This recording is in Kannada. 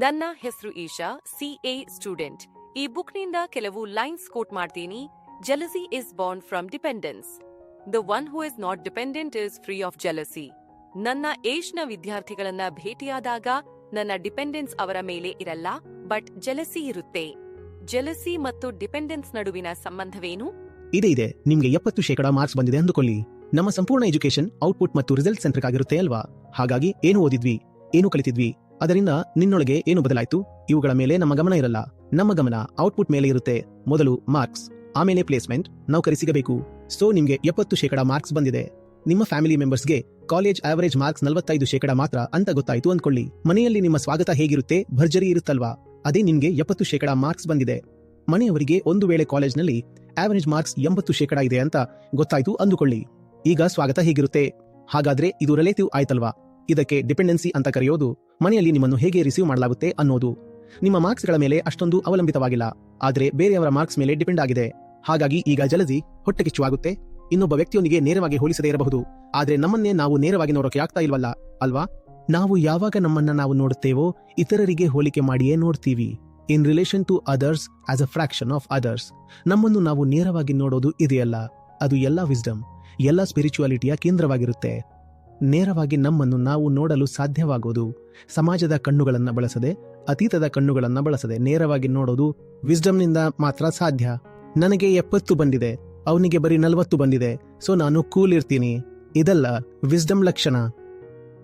ನನ್ನ ಹೆಸರು ಈಶಾ, CA ಸ್ಟೂಡೆಂಟ್. ಈ ಬುಕ್ನಿಂದ ಕೆಲವು ಲೈನ್ಸ್ ಕೋಟ್ ಮಾಡ್ತೀನಿ. Jealousy is born from dependence. The one who is not dependent is free of jealousy. ನನ್ನ ಏಜ್ನ ವಿದ್ಯಾರ್ಥಿಗಳನ್ನ ಭೇಟಿಯಾದಾಗ ನನ್ನ ಡಿಪೆಂಡೆನ್ಸ್ ಅವರ ಮೇಲೆ ಇರಲ್ಲ, ಬಟ್ ಜೆಲಸಿ ಇರುತ್ತೆ. ಜೆಲಸಿ ಮತ್ತು ಡಿಪೆಂಡೆನ್ಸ್ ನಡುವಿನ ಸಂಬಂಧವೇನು? ಇದೆ. ನಿಮ್ಗೆ 70% ಮಾರ್ಕ್ಸ್ ಬಂದಿದೆ ಅಂದುಕೊಳ್ಳಿ. ನಮ್ಮ ಸಂಪೂರ್ಣ ಎಜುಕೇಶನ್ ಔಟ್ಪುಟ್ ಮತ್ತು ರಿಸಲ್ಟ್ ಸೆಂಟ್ರಿಕ್ ಆಗಿರುತ್ತೆ ಅಲ್ವಾ? ಹಾಗಾಗಿ ಏನು ಓದಿದ್ವಿ, ಏನು ಕಲಿತಿದ್ವಿ, ಅದರಿಂದ ನಿನ್ನೊಳಗೆ ಏನು ಬದಲಾಯ್ತು, ಇವುಗಳ ಮೇಲೆ ನಮ್ಮ ಗಮನ ಇರಲ್ಲ. ನಮ್ಮ ಗಮನ ಔಟ್ಪುಟ್ ಮೇಲೆ ಇರುತ್ತೆ. ಮೊದಲು ಮಾರ್ಕ್ಸ್, ಆಮೇಲೆ ಪ್ಲೇಸ್ಮೆಂಟ್, ನೌಕರಿ ಸಿಗಬೇಕು. ಸೊ ನಿಮ್ಗೆ 70% ಮಾರ್ಕ್ಸ್ ಬಂದಿದೆ. ನಿಮ್ಮ ಫ್ಯಾಮಿಲಿ ಮೆಂಬರ್ಸ್ಗೆ ಕಾಲೇಜ್ ಆವರೇಜ್ ಮಾರ್ಕ್ಸ್ 45% ಮಾತ್ರ ಅಂತ ಗೊತ್ತಾಯ್ತು ಅಂದ್ಕೊಳ್ಳಿ. ಮನೆಯಲ್ಲಿ ನಿಮ್ಮ ಸ್ವಾಗತ ಹೇಗಿರುತ್ತೆ, ಭರ್ಜರಿ ಇರುತ್ತಲ್ವಾ? ಅದೇ ನಿಮ್ಗೆ 70% ಮಾರ್ಕ್ಸ್ ಬಂದಿದೆ. ಮನೆಯವರಿಗೆ ಒಂದು ವೇಳೆ ಕಾಲೇಜ್ನಲ್ಲಿ ಆವರೇಜ್ ಮಾರ್ಕ್ಸ್ 80% ಇದೆ ಅಂತ ಗೊತ್ತಾಯ್ತು ಅಂದುಕೊಳ್ಳಿ. ಈಗ ಸ್ವಾಗತ ಹೇಗಿರುತ್ತೆ? ಹಾಗಾದ್ರೆ ಇದು ರಿಲೇಟಿವ್ ಆಯ್ತಲ್ವಾ? ಇದಕ್ಕೆ ಡಿಪೆಂಡೆನ್ಸಿ ಅಂತ ಕರೆಯೋದು. ಮನೆಯಲ್ಲಿ ನಿಮ್ಮನ್ನು ಹೇಗೆ ರಿಸೀವ್ ಮಾಡಲಾಗುತ್ತೆ ಅನ್ನೋದು. ನಿಮ್ಮ ಮಾರ್ಕ್ಸ್ಗಳ ಮೇಲೆ ಅಷ್ಟೊಂದು ಅವಲಂಬಿತವಾಗಿಲ್ಲ, ಆದ್ರೆ ಬೇರೆಯವರ ಮಾರ್ಕ್ಸ್ ಮೇಲೆ ಡಿಪೆಂಡ್ ಆಗಿದೆ. ಹಾಗಾಗಿ ಈಗ ಜಲಜಿ ಹೊಟ್ಟೆ ಕಿಚ್ಚುವಾಗುತ್ತೆ. ಇನ್ನೊಬ್ಬ ವ್ಯಕ್ತಿಯೊಂದಿಗೆ ನೇರವಾಗಿ ಹೋಲಿಸದೇ ಇರಬಹುದು, ಆದ್ರೆ ನಮ್ಮನ್ನೇ ನಾವು ನೇರವಾಗಿ ನೋಡೋಕೆ ಆಗ್ತಾ ಇಲ್ವಲ್ಲ, ಅಲ್ವಾ? ನಾವು ಯಾವಾಗ ನಮ್ಮನ್ನ ನಾವು ನೋಡುತ್ತೇವೋ ಇತರರಿಗೆ ಹೋಲಿಕೆ ಮಾಡಿಯೇ ನೋಡ್ತೀವಿ. In relation to others as a fraction of others. ನಮ್ಮನ್ನು ನಾವು ನೇರವಾಗಿ ನೋಡೋದು ಇದೆಯಲ್ಲ, ಅದು ಎಲ್ಲ ವಿಸ್ಡಮ್, ಎಲ್ಲ ಸ್ಪಿರಿಚುಯಾಲಿಟಿಯ ಕೇಂದ್ರವಾಗಿರುತ್ತೆ. ನೇರವಾಗಿ ನಮ್ಮನ್ನು ನಾವು ನೋಡಲು ಸಾಧ್ಯವಾಗೋದು ಸಮಾಜದ ಕಣ್ಣುಗಳನ್ನ ಬಳಸದೆ, ಅತೀತದ ಕಣ್ಣುಗಳನ್ನ ಬಳಸದೆ ನೇರವಾಗಿ ನೋಡೋದು ವಿಸ್ಡಮ್ನಿಂದ ಮಾತ್ರ ಸಾಧ್ಯ. ನನಗೆ 70 ಬಂದಿದೆ, ಅವನಿಗೆ ಬರೀ 40 ಬಂದಿದೆ, ಸೊ ನಾನು ಕೂಲ್ ಇರ್ತೀನಿ. ಇದಲ್ಲ ವಿಸ್ಡಮ್ ಲಕ್ಷಣ.